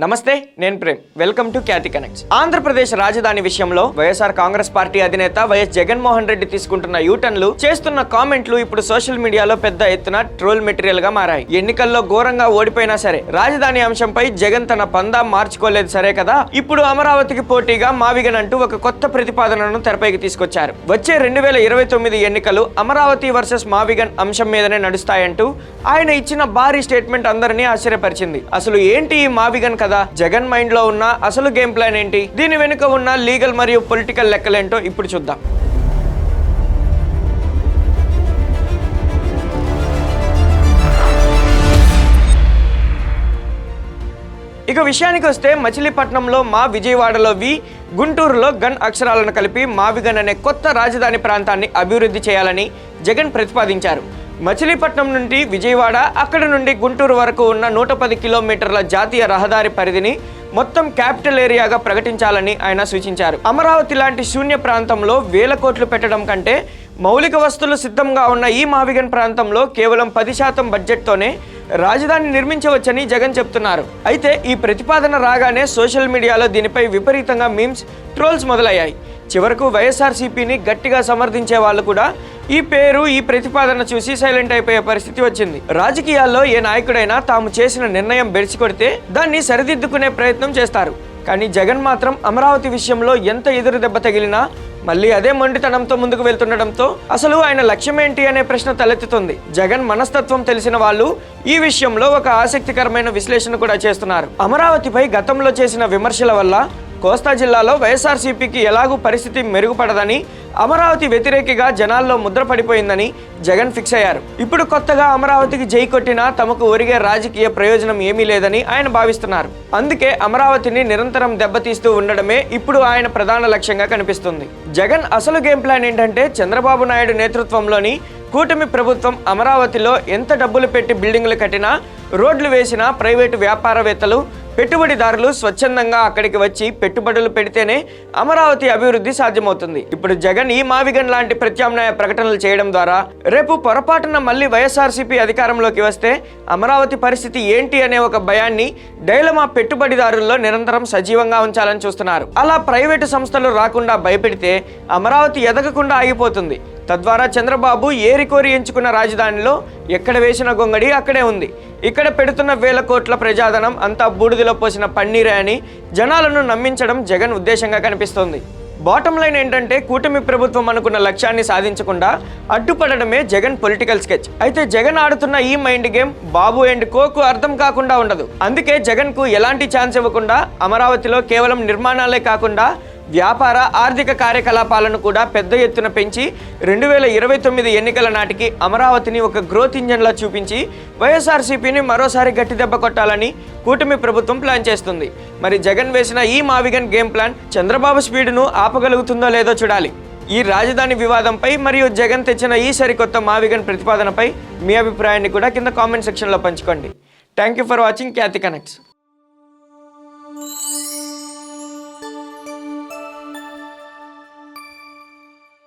నమస్తే, నేను Prem. Welcome to Khyathi connects. Andhra Pradesh రాజధాని విషయంలో వైఎస్ఆర్ కాంగ్రెస్ పార్టీ అధినేత వైఎస్ జగన్మోహన్ రెడ్డి తీసుకుంటున్న యూటర్న్లు, చేస్తున్న కామెంట్లు ఇప్పుడు సోషల్ మీడియాలో పెద్ద ఎత్తున ట్రోల్ మెటీరియల్ గా మారాయి. ఎన్నికల్లో ఘోరంగా ఓడిపోయినా సరే రాజధాని అంశంపై జగన్ తన పందా మార్చుకోలేదు సరే కదా, ఇప్పుడు అమరావతికి పోటీగా మావిగన్ అంటూ ఒక కొత్త ప్రతిపాదనను తెరపైకి తీసుకొచ్చారు. వచ్చే 2029 ఎన్నికలు అమరావతి వర్సెస్ మావిగన్ అంశం మీదనే నడుస్తాయంటూ ఆయన ఇచ్చిన భారీ స్టేట్మెంట్ అందరినీ ఆశ్చర్యపరిచింది. అసలు ఏంటి ఈ మావిగన్ కదా, జగన్ మైండ్ లో ఉన్న అసలు గేమ్ ప్లాన్ ఏంటి, దీని వెనుక ఉన్న లీగల్ మరియు పొలిటికల్ లెక్కలేంటో ఇప్పుడు చూద్దాం. ఇక విషయానికి వస్తే మచిలీపట్నంలో మా, విజయవాడలో వి, గుంటూరులో గన్ అక్షరాలను కలిపి మావిగన్ అనే కొత్త రాజధాని ప్రాంతాన్ని అభివృద్ధి చేయాలని జగన్ ప్రతిపాదించారు. మచిలీపట్నం నుండి విజయవాడ, అక్కడి నుండి గుంటూరు వరకు ఉన్న 110 కిలోమీటర్ల జాతీయ రహదారి పరిధిని మొత్తం క్యాపిటల్ ఏరియాగా ప్రకటించాలని ఆయన సూచించారు. అమరావతి లాంటి శూన్య ప్రాంతంలో వేల కోట్లు పెట్టడం కంటే మౌలిక వస్తువులు సిద్ధంగా ఉన్న ఈ మావిగన్ ప్రాంతంలో కేవలం 10% బడ్జెట్తోనే రాజధాని నిర్మించవచ్చని జగన్ చెప్తున్నారు. అయితే ఈ ప్రతిపాదన రాగానే సోషల్ మీడియాలో దీనిపై విపరీతంగా మీమ్స్, ట్రోల్స్ మొదలయ్యాయి. చివరకు వైఎస్ఆర్సీపీని గట్టిగా సమర్థించే వాళ్ళు కూడా ఈ పేరు, ఈ ప్రతిపాదన చూసి సైలెంట్ అయిపోయే పరిస్థితి వచ్చింది. రాజకీయాల్లో ఏ నాయకుడైనా తాము చేసిన నిర్ణయం బెడిసికొడితే దాన్ని సరిదిద్దుకునే ప్రయత్నం చేస్తారు. కానీ జగన్ మాత్రం అమరావతి విషయంలో ఎంత ఎదురు దెబ్బ తగిలినా మళ్ళీ అదే మొండితనంతో ముందుకు వెళ్తుండడంతో అసలు ఆయన లక్ష్యం ఏంటి అనే ప్రశ్న తలెత్తుతుంది. జగన్ మనస్తత్వం తెలిసిన వాళ్ళు ఈ విషయంలో ఒక ఆసక్తికరమైన విశ్లేషణ కూడా చేస్తున్నారు. అమరావతిపై గతంలో చేసిన విమర్శల వల్ల కోస్తా జిల్లాలో వైఎస్ఆర్సీపీకి ఎలాగూ పరిస్థితి మెరుగుపడదని, అమరావతి వ్యతిరేకిగా జనాల్లో ముద్ర పడిపోయిందని జగన్ ఫిక్స్ అయ్యారు. ఇప్పుడు కొత్తగా అమరావతికి జై కొట్టినా తమకు ఒరిగే రాజకీయ ప్రయోజనం ఏమీ లేదని ఆయన భావిస్తున్నారు. అందుకే అమరావతిని నిరంతరం దెబ్బతీస్తూ ఉండడమే ఇప్పుడు ఆయన ప్రధాన లక్ష్యంగా కనిపిస్తుంది. జగన్ అసలు గేమ్ ప్లాన్ ఏంటంటే, చంద్రబాబు నాయుడు నేతృత్వంలోని కూటమి ప్రభుత్వం అమరావతిలో ఎంత డబ్బులు పెట్టి బిల్డింగులు కట్టినా, రోడ్లు వేసినా ప్రైవేటు వ్యాపారవేత్తలు, పెట్టుబడిదారులు స్వచ్ఛందంగా అక్కడికి వచ్చి పెట్టుబడులు పెడితేనే అమరావతి అభివృద్ధి సాధ్యమవుతుంది. ఇప్పుడు జగన్ ఈ మావిగన్ లాంటి ప్రత్యామ్నాయ ప్రకటనలు చేయడం ద్వారా రేపు పొరపాటున మళ్ళీ వైఎస్ఆర్సీపీ అధికారంలోకి వస్తే అమరావతి పరిస్థితి ఏంటి అనే ఒక భయాన్ని, డైలమా పెట్టుబడిదారుల్లో నిరంతరం సజీవంగా ఉంచాలని చూస్తున్నారు. అలా ప్రైవేటు సంస్థలు రాకుండా భయపెడితే అమరావతి ఎదగకుండా ఆగిపోతుంది. తద్వారా చంద్రబాబు ఏరికోరి ఎంచుకున్న రాజధానిలో ఎక్కడ వేసిన గొంగడి అక్కడే ఉంది. ఇక్కడ పెడుతున్న వేల కోట్ల ప్రజాధనం అంతా బూడిదలో పోసిన పన్నీరే అని జనాలను నమ్మించడం జగన్ ఉద్దేశంగా కనిపిస్తోంది. బాటం లైన్ ఏంటంటే, కూటమి ప్రభుత్వం అనుకున్న లక్ష్యాన్ని సాధించకుండా అడ్డుపడడమే జగన్ పొలిటికల్ స్కెచ్. అయితే జగన్ ఆడుతున్న ఈ mind game Babu and Coke అర్థం కాకుండా ఉండదు. అందుకే జగన్ కు ఎలాంటి ఛాన్స్ ఇవ్వకుండా అమరావతిలో కేవలం నిర్మాణాలే కాకుండా వ్యాపార, ఆర్థిక కార్యకలాపాలను కూడా పెద్ద ఎత్తున పెంచి 2029 ఎన్నికల నాటికి అమరావతిని ఒక గ్రోత్ ఇంజన్లా చూపించి వైఎస్ఆర్సీపీని మరోసారి గట్టి దెబ్బ కొట్టాలని కూటమి ప్రభుత్వం ప్లాన్ చేస్తుంది. మరి జగన్ వేసిన ఈ మావిగన్ గేమ్ ప్లాన్ చంద్రబాబు స్పీడ్ను ఆపగలుగుతుందో లేదో చూడాలి. ఈ రాజధాని వివాదంపై మరియు జగన్ తెచ్చిన ఈ సరికొత్త మావిగన్ ప్రతిపాదనపై మీ అభిప్రాయాన్ని కూడా కింద కామెంట్ సెక్షన్లో పంచుకోండి. Thank you for watching Khyati connects.